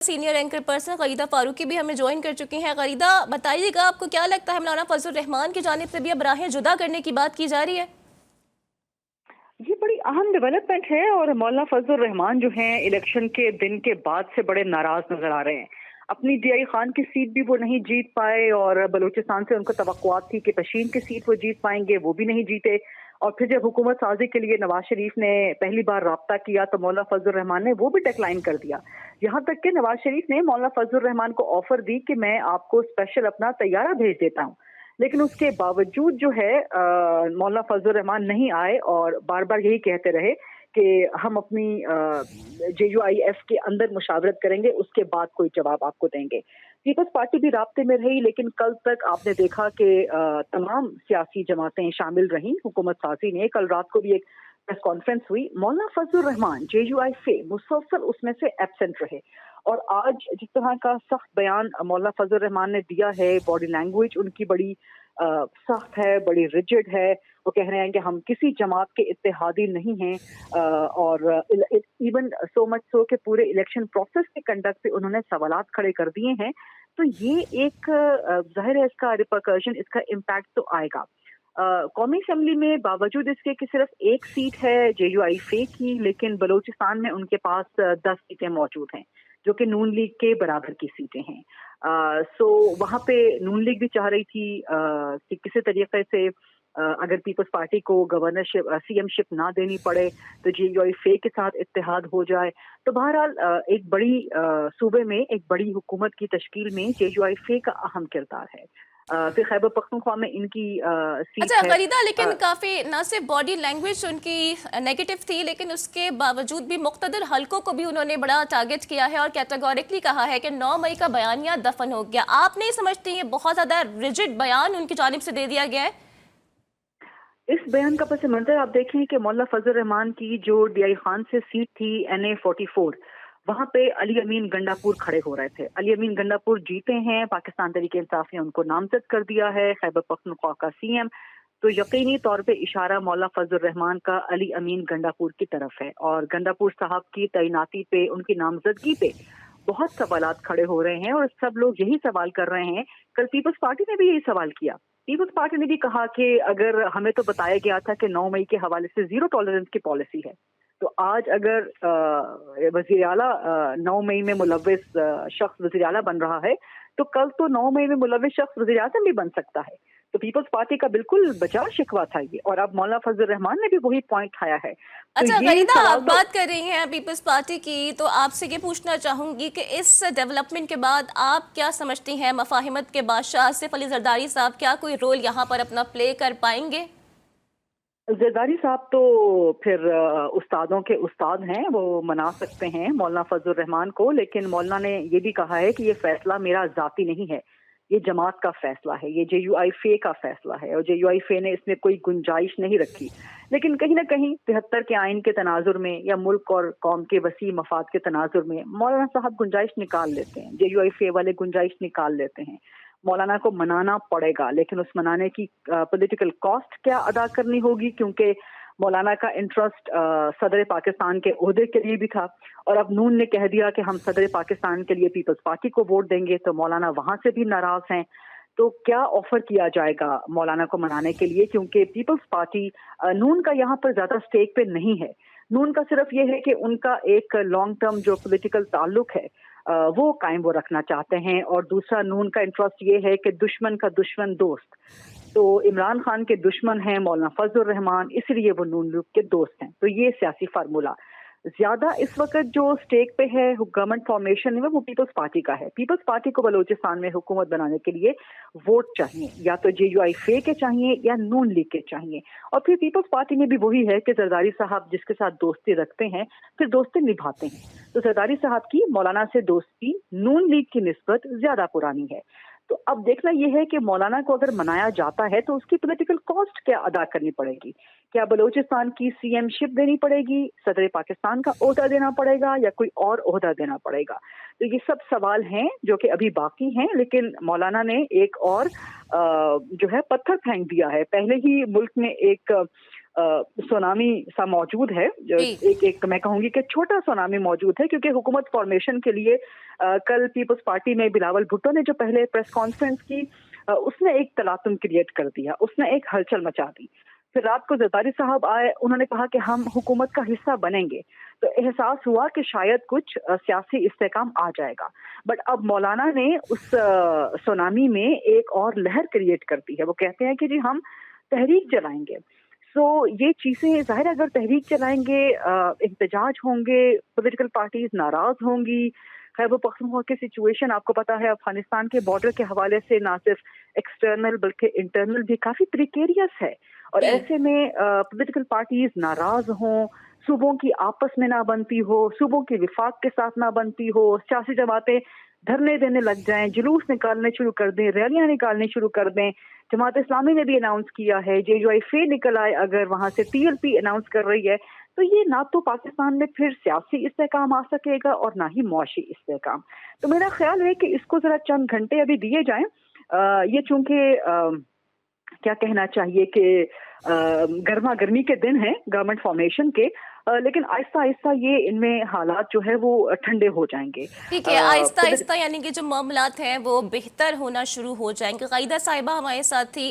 Senior anchor person गरीदा Farooqui भी हमें join कर चुकी हैं। गरीदा, बताइएगा आपको क्या लगता है मौलाना फजल रहमान की जानिब से भी अब राहें जुदा करने की बात की जा रही है? ये बड़ी अहम डेवलपमेंट है और मौलाना फजल रहमान जो हैं इलेक्शन के दिन के बाद से बड़े नाराज नजर आ रहे हैं। अपनी डीआई खान की सीट भी वो नहीं जीत पाए और बलूचिस्तान से उनको तवक्कुआत थी कि पशीन की सीट वो जीत पाएंगे, वो भी नहीं जीते। और फिर जब हुकूमत साजी के लिए नवाज शरीफ ने पहली बार राब्ता किया तो मौलाना फजल रहमान ने वो भी डिक्लाइन कर दिया। यहाँ तक कि नवाज शरीफ ने मौलाना फजल रहमान को ऑफर दी कि मैं आपको स्पेशल अपना तैयारा भेज देता हूँ, लेकिन उसके बावजूद जो है मौलाना फजल रहमान नहीं आए और बार बार यही कहते रहे कि हम अपनी JUIF के अंदर मुशावरत करेंगे, उसके बाद कोई जवाब आपको देंगे। पीपल्स पार्टी भी राब्ते में रही, लेकिन कल तक आपने देखा कि तमाम सियासी जमातें शामिल रहीं। हुकूमत साजी ने कल रात को भी एक प्रेस कॉन्फ्रेंस हुई, मौलाना फजल रहमान JUIF मुसलसल उसमें से एब्सेंट रहे। और आज जिस तरह का सख्त बयान मौलाना फजल रहमान ने दिया है, बॉडी लैंग्वेज उनकी बड़ी सख्त है, बड़ी रिजिड है। वो कह रहे हैं कि हम किसी जमात के इत्तेहादी नहीं हैं और इवन सो मच सो के पूरे इलेक्शन प्रोसेस के कंडक्ट पे उन्होंने सवालात खड़े कर दिए हैं। तो ये एक जाहिर है इसका रिपरकशन, इसका इम्पैक्ट तो आएगा। कौमी असम्बली में बावजूद इसके कि सिर्फ एक सीट है JUIF की, लेकिन बलूचिस्तान में उनके पास 10 सीटें मौजूद हैं जो कि नून लीग के बराबर की सीटें हैं। सो वहाँ पे नून लीग भी चाह रही थी कि किसी तरीके से अगर पीपल्स पार्टी को गवर्नरशिप CM शिप ना देनी पड़े तो JUIF के साथ इत्तेहाद हो जाए। तो बहरहाल एक बड़ी सूबे में एक बड़ी हुकूमत की तश्कील में JUIF का अहम किरदार है। फिर खैबर पख्तूनख्वा में इनकी सीट अच्छा है। गरीदा, लेकिन काफी ना सिर्फ बॉडी लैंग्वेज उनकी नेगेटिव थी, लेकिन उसके बावजूद भी मुख्तदर हलकों को भी उन्होंने बड़ा टारगेट किया है और कैटेगोरिकली कहा है कि 9 मई का बयानिया दफन हो गया। आप नहीं समझती ये बहुत ज्यादा रिजिड बयान उनकी जानिब से दे दिया गया है? इस बयान का पस मंजर आप देखें कि मौलाना फजल रहमान की जो डीआई खान से सीट थी NA 44, वहां पे अली अमीन गंडापुर खड़े हो रहे थे। अली अमीन गंडापुर जीते हैं, पाकिस्तान तहरीक इंसाफ ने उनको नामजद कर दिया है खैबर पख्तूनख्वा का CM। तो यकीनी तौर पे इशारा मौलाना फजल रहमान का अली अमीन गंडापुर की तरफ है और गंडापुर साहब की तैनाती पे, उनकी नामजदगी पे बहुत सवालात खड़े हो रहे हैं और सब लोग यही सवाल कर रहे हैं। कल पीपल्स पार्टी ने भी यही सवाल किया। पीपल्स पार्टी ने भी कहा कि अगर हमें तो बताया गया था कि 9 मई के हवाले से जीरो टॉलरेंस की पॉलिसी है, तो आज अगर वज़ीर आला 9 मई में मुलव्विस शख्स वज़ीर आला बन रहा है, तो कल तो 9 मई में मुलव्विस शख्स वज़ीर आज़म भी बन सकता है। तो पीपल्स पार्टी का बिल्कुल बचा शिकवा था ये, और अब मौलाना फजल रहमान ने भी वही पॉइंट खाया है। तो अच्छा ये गरीदा, सवाल आप तो बात कर रही हैं पीपल्स पार्टी की, तो आपसे ये पूछना चाहूंगी कि इस डेवलपमेंट के बाद आप क्या समझती हैं, मफाहिमत के बादशाह आसिफ अली जरदारी साहब क्या कोई रोल यहाँ पर अपना प्ले कर पाएंगे? जरदारी साहब तो फिर उस्तादों के उस्ताद हैं, वो मना सकते हैं मौलाना फजल रहमान को, लेकिन मौलाना ने ये भी कहा है कि ये फैसला मेरा जाती नहीं है, ये जमात का फैसला है, ये JUIF का फैसला है और JUIF ने इसमें कोई गुंजाइश नहीं रखी। लेकिन कहीं ना कहीं 73 के आइन के तनाजुर में या मुल्क और कौम के वसी मफाद के तनाजुर में मौलाना साहब गुंजाइश निकाल लेते हैं, JUIF वाले गुंजाइश निकाल लेते हैं। मौलाना को मनाना पड़ेगा, लेकिन उस मनाने की पॉलिटिकल कॉस्ट क्या अदा करनी होगी, क्योंकि मौलाना का इंटरेस्ट सदर पाकिस्तान के ओहदे के लिए भी था और अब नून ने कह दिया कि हम सदर पाकिस्तान के लिए पीपल्स पार्टी को वोट देंगे, तो मौलाना वहां से भी नाराज हैं। तो क्या ऑफर किया जाएगा मौलाना को मनाने के लिए, क्योंकि पीपल्स पार्टी नून का यहाँ पर ज्यादा स्टेक पे नहीं है। नून का सिर्फ ये है कि उनका एक लॉन्ग टर्म जो पॉलिटिकल ताल्लुक है वो कायम वो रखना चाहते हैं, और दूसरा नून का इंटरेस्ट ये है कि दुश्मन का दुश्मन दोस्त, तो इमरान खान के दुश्मन हैं मौलाना फजल रहमान, इसलिए वो नून लीग के दोस्त हैं। तो ये सियासी फार्मूला ज्यादा इस वक्त जो स्टेक पे है गवर्नमेंट फॉर्मेशन में, वो पीपल्स पार्टी का है। पीपल्स पार्टी को बलूचिस्तान में हुकूमत बनाने के लिए वोट चाहिए, या तो JUIF के चाहिए या नून लीग के चाहिए। और फिर पीपल्स पार्टी में भी वही है कि जरदारी साहब जिसके साथ दोस्ती रखते हैं फिर दोस्ती निभाते हैं। तो जरदारी साहब की मौलाना से दोस्ती नून लीग की निस्बत ज्यादा पुरानी है। तो अब देखना यह है कि मौलाना को अगर मनाया जाता है तो उसकी पॉलिटिकल कॉस्ट क्या अदा करनी पड़ेगी। क्या बलूचिस्तान की CM शिप देनी पड़ेगी, सदर पाकिस्तान का ओहदा देना पड़ेगा, या कोई और ओहदा देना पड़ेगा? तो ये सब सवाल हैं जो कि अभी बाकी हैं, लेकिन मौलाना ने एक और जो है पत्थर फेंक दिया है। पहले ही मुल्क में एक सुनामी सा मौजूद है। जी एक मैं कहूंगी कि छोटा सुनामी मौजूद है, क्योंकि हुकूमत फॉर्मेशन के लिए कल पीपल्स पार्टी में बिलावल भुट्टो ने जो पहले प्रेस कॉन्फ्रेंस की, उसने एक तलातुम क्रिएट कर दिया, उसने एक हलचल मचा दी। फिर रात को जरदारी साहब आए, उन्होंने कहा कि हम हुकूमत का हिस्सा बनेंगे, तो एहसास हुआ कि शायद कुछ सियासी इस्तेकाम आ जाएगा। बट अब मौलाना ने उस सुनामी में एक और लहर क्रिएट कर दी है। वो कहते हैं कि जी हम तहरीक चलाएंगे। सो ये चीजें जाहिर है, अगर तहरीक चलाएंगे, एहतजाज होंगे, पॉलिटिकल पार्टीज नाराज होंगी। खैबर पख्तूनख्वा की सिचुएशन आपको पता है, अफगानिस्तान के बॉर्डर के हवाले से ना सिर्फ एक्सटर्नल बल्कि इंटरनल भी काफी प्रिकेरियस है। और जी ऐसे में पॉलिटिकल पार्टीज नाराज हों, सूबों की आपस में ना बनती हो, सूबों की विफाक के साथ ना बनती हो, सियासी जमातें धरने देने लग जाएं, जुलूस निकालने शुरू कर दें, रैलियां निकालनी शुरू कर दें। जमात इस्लामी ने भी अनाउंस किया है, JUIF निकल आए, अगर वहां से TLP अनाउंस कर रही है, तो ये ना तो पाकिस्तान में फिर सियासी इस्तेकाम आ सकेगा और ना ही मुआशी इस्तेकाम। तो मेरा ख्याल है कि इसको जरा चंद घंटे अभी दिए जाएं। ये चूंकि क्या कहना चाहिए कि गर्मा गर्मी के दिन हैं गवर्नमेंट फॉर्मेशन के, लेकिन आहिस्ता आहिस्ता ये इनमें हालात जो है वो ठंडे हो जाएंगे। ठीक है, आहिस्ता आहिस्ता यानी कि जो मामलात हैं वो बेहतर होना शुरू हो जाएंगे। कायदा साहिबा हमारे साथ थी।